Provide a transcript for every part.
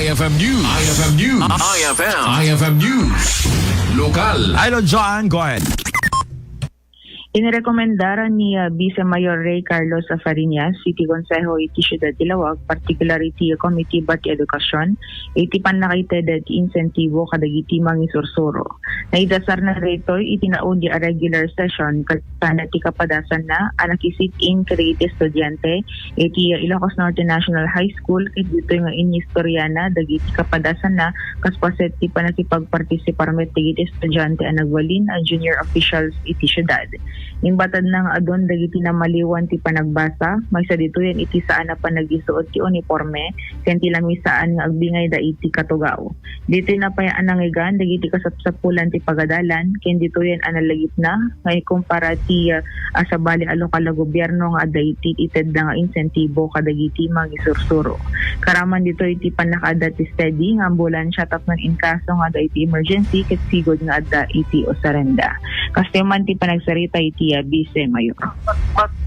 IFM News. IFM News. IFM News. Lokal. Idol John, go ahead. Inirekomendaran ni Vice Mayor Ray Carlos Fariñas, City Consejo iti Ciudad Dilawag, particularly iti Committee Bati Edukasyon, iti panakaited iti insentibo kadagiti mangisursuro. Naidasar na rito iti naun di a regular session kasana ti kapadasan na anakisit-in create estudyante iti Ilocos Norte National High School iti dito nga inistoryana dagiti kapadasan na kaspaset ti panakipagpartisipar met dagiti estudyante a nagwalin a junior officials iti syudad. Imbatad ng adon dagiti na maliwan ti panagbasa, may sa dito yan iti saan na panagisuot ti uniforme, ken ti lamisaan nga agbingay da iti katugaw. Dito na payaan nangigan dagiti kasapsapulan ti pagadalan, ken dito yan analagip na, ngay kumpara ti asabali a lokal na gobyerno nga ada iti ited na nga insentibo kadagiti magisursuro. Karaman dito iti panakada ti steady nga ambulansya tapno in kaso nga ada iti emergency ket sigod nga ada iti osarenda. Kasi man ti panagsarita iti Vice Mayor.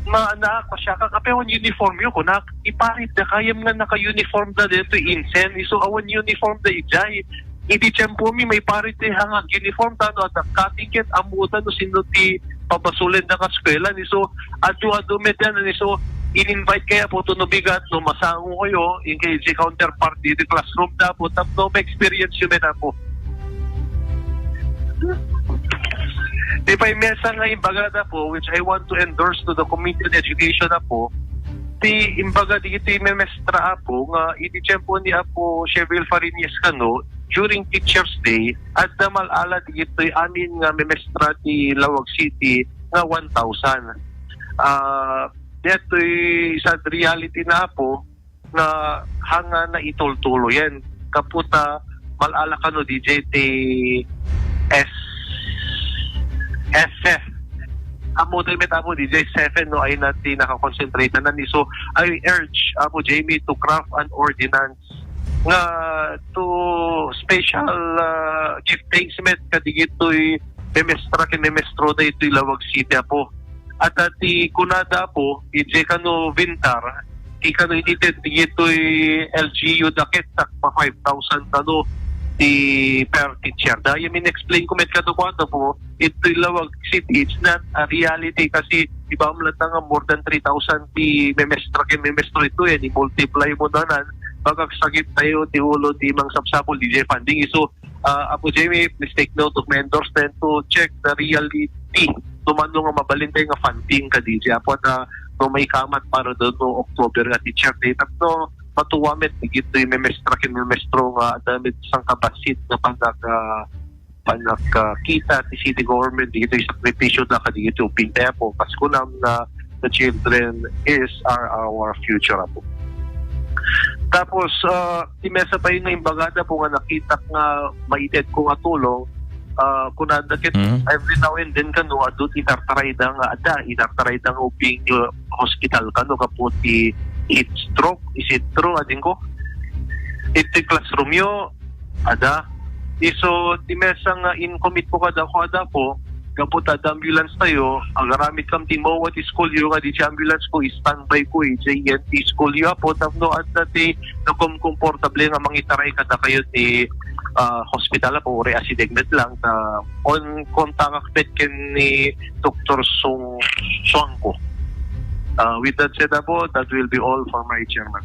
Maanak masya ka kapewan uniform yun ko na iparit na kayam nga naka-uniform na dito insen iso awan uniform na ijay iti tiyempo mi may parit na hangag uniform tano at katiket amutan no sino ti pabasulin na kaskwela niso adu medan niso in-invite kaya po ito no bigat no masango kayo in kay si counterpart di classroom na po tapno experience yun na po. Di ba yung mesa nga imbaga na po, which I want to endorse to the Committee on Education na po, ti imbaga di ito yung memestra po, nga iti tiyempo ni Apo Cheville Fariñas kano, during Teacher's Day, at na malala di ito yung amin nga memestra ti Lawag City nga 1,000. Dito yung sad reality na po, na hanga na itultulo yan. Kaputa, malala kano DJ ti SF. Amo tayo metamo DJ 7 no ay natin nakakonsentrate na ni. So I urge Apo Jamie to craft an ordinance nga to special chief thanksmet kadigito'y memestra ken memestro da ito'y Lawag City po. At ati kunada po ije kano vintar ti kano itited digito'y LGU dakit tak pa 5,000 kano ti per teacher. Dahil yung explain ko met katukwado po, ito'y Lawag City, it's not a reality kasi iba amlat nga more than 3,000 ti memestra ken memestro ito yan, i-multiply mo na nan, pagkagsagit tayo ti ulo ti mang sapsapol DJ funding. So, Apo Jamie, please take note of my endorsement to check the reality. Tumano nga mabalintay nga funding ka DJ. Apo na no may kamat para doon no October nga teacher day. Tapno, matuwamet digito yung memestra kin memestro nga damit sang kabasit na panagkita ti city government digito yung sakripisyo na kadigito yung pintaya po Pasko na the children are our future po. Tapos ti mesa pa yun nga imbagada po nga nakita nga maited ko nga tulong kunadakit every now and then kano adut itartarayda nga uping hospital kano kaputi heat stroke, is it true, ading ko? Iti classroom yo, ada. Iso, ti mesang in-commit po kada po, kapot ada ambulance tayo, agaramit kam ti mo at school yo, nga di ambulance ko, standby ko, JNT school yo po, tapno at ti nakomportable nga mangitaray kada kayo ti hospital po, ore asidegmet lang, on contact ken ni Dr. Songko. With that said po, that will be all for my chairman.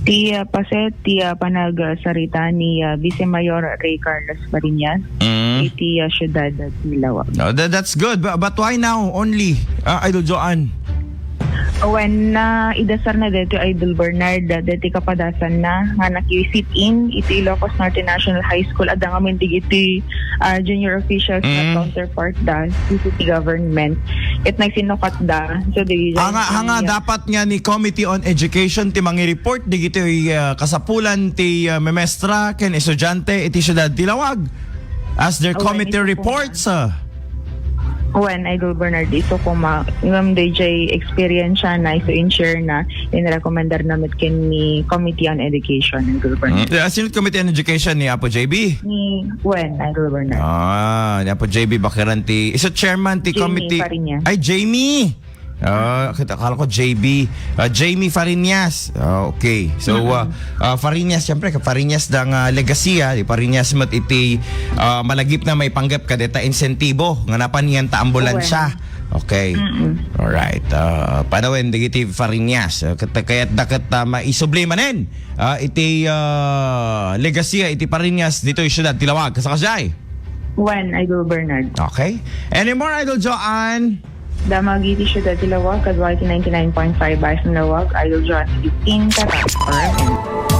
Ti paset ti panagsarita ni Vice Mayor Ray Carlos Fariñas iti Ciudad Dilawag. No, that's good. But why now only, Idol Joan? When idasar na dito Idol Bernard dito kapadasan na nga nakisit-in iti Ilocos Norte National High School adang amin iti junior officials na counterpart da city government it nagsinukat da so hanga dapat nga ni Committee on Education ti mangi-report digito kasapulan ti memestra ken estudyante iti Ciudad Dilawag as their committee reports. When Idol Bernard iso kung ngam DJ experience siya na iso in-share na inirekomendar namin kin ni Committee on Education Idol Bernard. Sino Committee on Education ni Apo JB? Ni Idol Bernard. Ni Apo JB Bakiranti. Iso chairman ti Jamie committee. Fariñas. Ay Jamie. Akala ko JB. Jamie Fariñas. Okay. So, Fariñas, siyempre, Fariñas ng Legacia. Di Fariñas mat iti malagip na may panggap ka deta insentibo. Nga napaniyan ta ambulansya. Okay. Alright. Panawin, digiti Fariñas. Kaya't dakat maisubli manin. Iti Legacia, iti Fariñas dito yung syudad Tilawag. Kasakasay. When, Idol Bernard. Okay. Any more, Idol Joanne? Damag iti syudad Tilawag, kadwa iti 99.5 Bison Lawag, Idol John 15 Tatak. Alright.